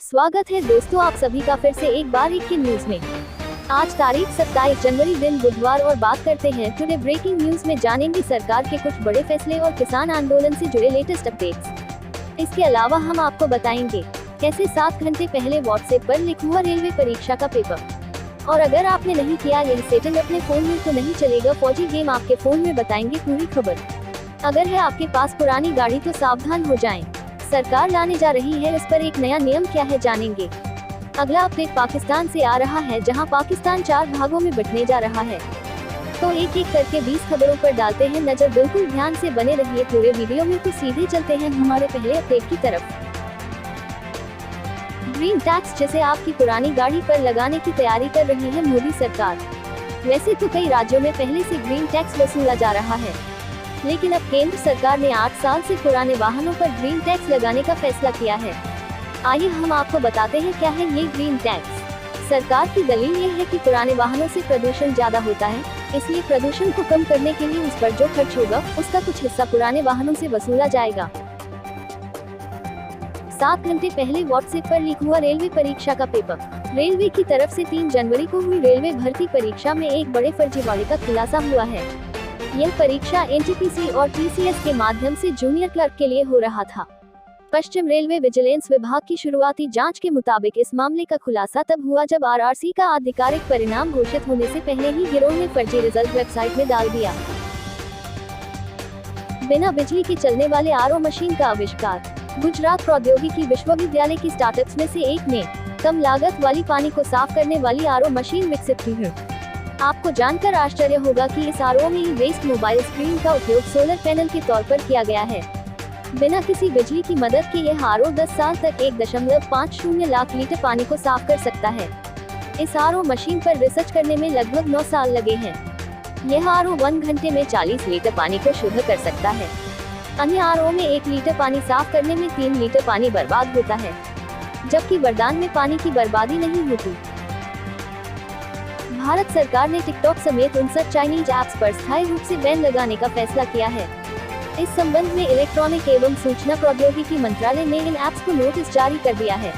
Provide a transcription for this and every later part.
स्वागत है दोस्तों आप सभी का फिर से एक बार एक की न्यूज में। आज तारीख 27 जनवरी दिन बुधवार और बात करते हैं टुडे ब्रेकिंग न्यूज में। जानेंगे सरकार के कुछ बड़े फैसले और किसान आंदोलन से जुड़े लेटेस्ट अपडेट्स। इसके अलावा हम आपको बताएंगे कैसे 7 घंटे पहले व्हाट्सएप पर लीक हुआ रेलवे परीक्षा का पेपर। और अगर आपने नहीं किया यह सेटिंग अपने फोन में तो नहीं चलेगा फौजी गेम आपके फोन में, बताएंगे पूरी खबर। अगर है आपके पास पुरानी गाड़ी तो सावधान हो जाएं। सरकार लाने जा रही है इस पर एक नया नियम, क्या है जानेंगे। अगला अपडेट पाकिस्तान से आ रहा है, जहां पाकिस्तान 4 भागों में बंटने जा रहा है। तो एक एक करके 20 खबरों पर डालते हैं नजर। बिल्कुल ध्यान से बने रहिए पूरे वीडियो में। तो सीधे चलते हैं हमारे पहले अपडेट की तरफ। ग्रीन टैक्स जिसे आपकी पुरानी गाड़ी पर लगाने की तैयारी कर रही है मोदी सरकार। वैसे तो कई राज्यों में पहले से ग्रीन टैक्स वसूला जा रहा है, लेकिन अब केंद्र सरकार ने 8 साल से पुराने वाहनों पर ग्रीन टैक्स लगाने का फैसला किया है। आइए हम आपको बताते हैं क्या है ये ग्रीन टैक्स। सरकार की दलील ये है कि पुराने वाहनों से प्रदूषण ज्यादा होता है, इसलिए प्रदूषण को कम करने के लिए उस पर जो खर्च होगा उसका कुछ हिस्सा पुराने वाहनों से वसूला जाएगा। 7 घंटे पहले व्हाट्सएप पर लीक हुआ रेलवे परीक्षा का पेपर। रेलवे की तरफ से 3 जनवरी को हुई रेलवे भर्ती परीक्षा में एक बड़े फर्जीवाड़े का खुलासा हुआ है। यह परीक्षा एनटीपीसी और टीसीएस के माध्यम से जूनियर क्लर्क के लिए हो रहा था। पश्चिम रेलवे विजिलेंस विभाग की शुरुआती जांच के मुताबिक इस मामले का खुलासा तब हुआ जब आरआरसी का आधिकारिक परिणाम घोषित होने से पहले ही गिरोह ने फर्जी रिजल्ट वेबसाइट में डाल दिया। बिना बिजली के चलने वाले आरओ मशीन का आविष्कार। गुजरात प्रौद्योगिकी विश्वविद्यालय की स्टार्टअप्स में से एक ने कम लागत वाली पानी को साफ करने वाली आरओ मशीन विकसित की है। आपको जानकर आश्चर्य होगा कि इस आरओ में वेस्ट मोबाइल स्क्रीन का उपयोग सोलर पैनल के तौर पर किया गया है। बिना किसी बिजली की मदद के यह आरओ 10 साल तक 1.50 लाख लीटर पानी को साफ कर सकता है। इस आरओ मशीन पर रिसर्च करने में लगभग 9 साल लगे हैं। यह आरओ 1 घंटे में 40 लीटर पानी को शुद्ध कर सकता है। अन्य आरओ में 1 लीटर पानी साफ करने में 3 लीटर पानी बर्बाद होता है, जबकि वरदान में पानी की बर्बादी नहीं होती। भारत सरकार ने टिकटॉक समेत 59 चाइनीज ऐप्स पर स्थायी रूप से बैन लगाने का फैसला किया है। इस संबंध में इलेक्ट्रॉनिक एवं सूचना प्रौद्योगिकी मंत्रालय ने इन ऐप्स को नोटिस जारी कर दिया है।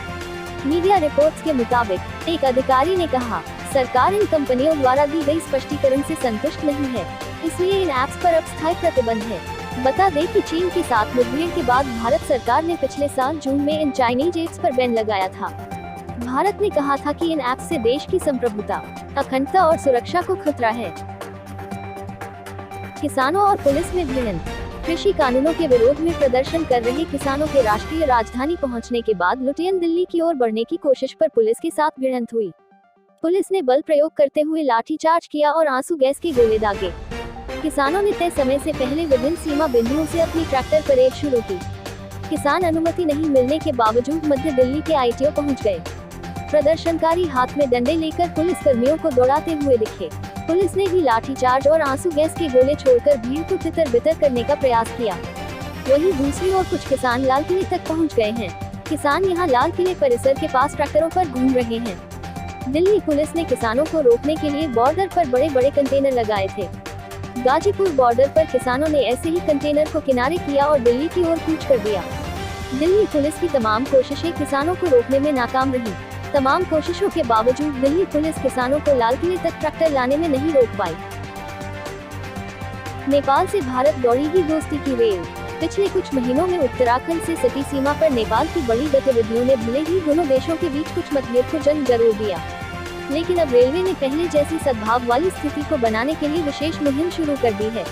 मीडिया रिपोर्ट्स के मुताबिक एक अधिकारी ने कहा, सरकार इन कंपनियों द्वारा दी गई स्पष्टीकरण से संतुष्ट नहीं है, इसलिए इन ऐप्स पर अब स्थायी प्रतिबंध है। बता दें कि चीन के साथ मुठभेड़ के बाद भारत सरकार ने पिछले साल जून में इन चाइनीज ऐप्स पर बैन लगाया था। भारत ने कहा था कि इन ऐप्स से देश की संप्रभुता, अखंडता और सुरक्षा को खतरा है। किसानों और पुलिस में भिड़ंत। कृषि कानूनों के विरोध में प्रदर्शन कर रहे किसानों के राष्ट्रीय राजधानी पहुंचने के बाद लुटियन दिल्ली की ओर बढ़ने की कोशिश पर पुलिस के साथ भिड़ंत हुई। पुलिस ने बल प्रयोग करते हुए लाठीचार्ज किया और आंसू गैस के गोले दागे। किसानों ने तय समय से पहले विभिन्न सीमा बिंदुओं से अपनी ट्रैक्टर परेड शुरू की। किसान अनुमति नहीं मिलने के बावजूद मध्य दिल्ली के आईटीओ पहुंच गए। प्रदर्शनकारी हाथ में डंडे लेकर पुलिस कर्मियों को दौड़ाते हुए दिखे। पुलिस ने भी लाठीचार्ज और आंसू गैस के गोले छोड़कर भीड़ को तितर-बितर करने का प्रयास किया। वहीं दूसरी ओर कुछ किसान लाल किले तक पहुंच गए हैं। किसान यहां लाल किले परिसर के पास ट्रैक्टरों पर घूम रहे हैं। दिल्ली पुलिस ने किसानों को रोकने के लिए बॉर्डर पर बड़े-बड़े कंटेनर लगाए थे। गाजीपुर बॉर्डर पर किसानों ने ऐसे ही कंटेनर को किनारे किया और दिल्ली की ओर कूच कर दिया। दिल्ली पुलिस की तमाम कोशिशें किसानों को रोकने में नाकाम रही। तमाम कोशिशों के बावजूद दिल्ली पुलिस किसानों को लाल किले तक ट्रैक्टर लाने में नहीं रोक पाई। नेपाल से भारत दौड़ेगी दोस्ती की रेल। पिछले कुछ महीनों में उत्तराखंड से सटी सीमा पर नेपाल की बड़ी गतिविधियों ने भले ही दोनों देशों के बीच कुछ मतभेद को जन्म जरूर दिया, लेकिन अब रेलवे ने पहले जैसी सद्भाव वाली स्थिति को बनाने के लिए विशेष मुहिम शुरू कर दी है।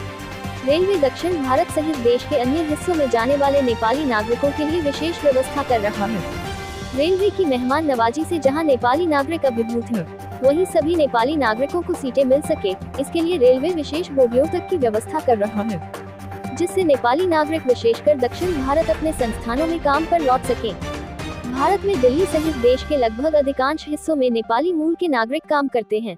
रेलवे दक्षिण भारत सहित देश के अन्य हिस्सों में जाने वाले नेपाली नागरिकों के लिए विशेष व्यवस्था कर रहा है। रेलवे की मेहमान नवाजी से जहां नेपाली नागरिक अभिभूत हैं, वहीं सभी नेपाली नागरिकों को सीटें मिल सके, इसके लिए रेलवे विशेष बोगियों तक की व्यवस्था कर रहा है, जिससे नेपाली नागरिक विशेषकर दक्षिण भारत अपने संस्थानों में काम पर लौट सके। भारत में दिल्ली सहित देश के लगभग अधिकांश हिस्सों में नेपाली मूल के नागरिक काम करते हैं।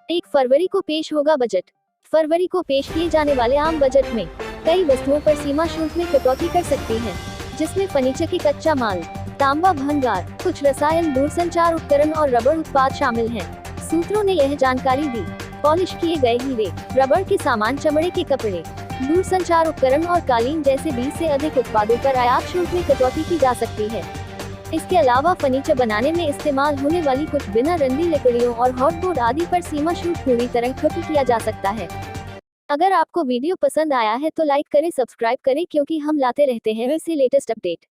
1 फरवरी को पेश होगा बजट। फरवरी को पेश किए जाने वाले आम बजट में कई वस्तुओं पर सीमा शुल्क में कटौती कर सकती है, जिसमें फर्नीचर के कच्चा माल, तांबा भंगार, कुछ रसायन, दूरसंचार उपकरण और रबड़ उत्पाद शामिल हैं। सूत्रों ने यह जानकारी दी। पॉलिश किए गए हीरे, रबड़ के सामान, चमड़े के कपड़े, दूरसंचार उपकरण और कालीन जैसे 20 से अधिक उत्पादों पर आयात शुल्क में कटौती की जा सकती है। इसके अलावा फर्नीचर बनाने में इस्तेमाल होने वाली कुछ बिना रंगी लकड़ियों और हॉटबोर्ड आदि पर सीमा शुल्क पूरी तरह खत्म किया जा सकता है। अगर आपको वीडियो पसंद आया है तो लाइक करें, सब्सक्राइब करें, क्योंकि हम लाते रहते हैं ऐसे लेटेस्ट अपडेट।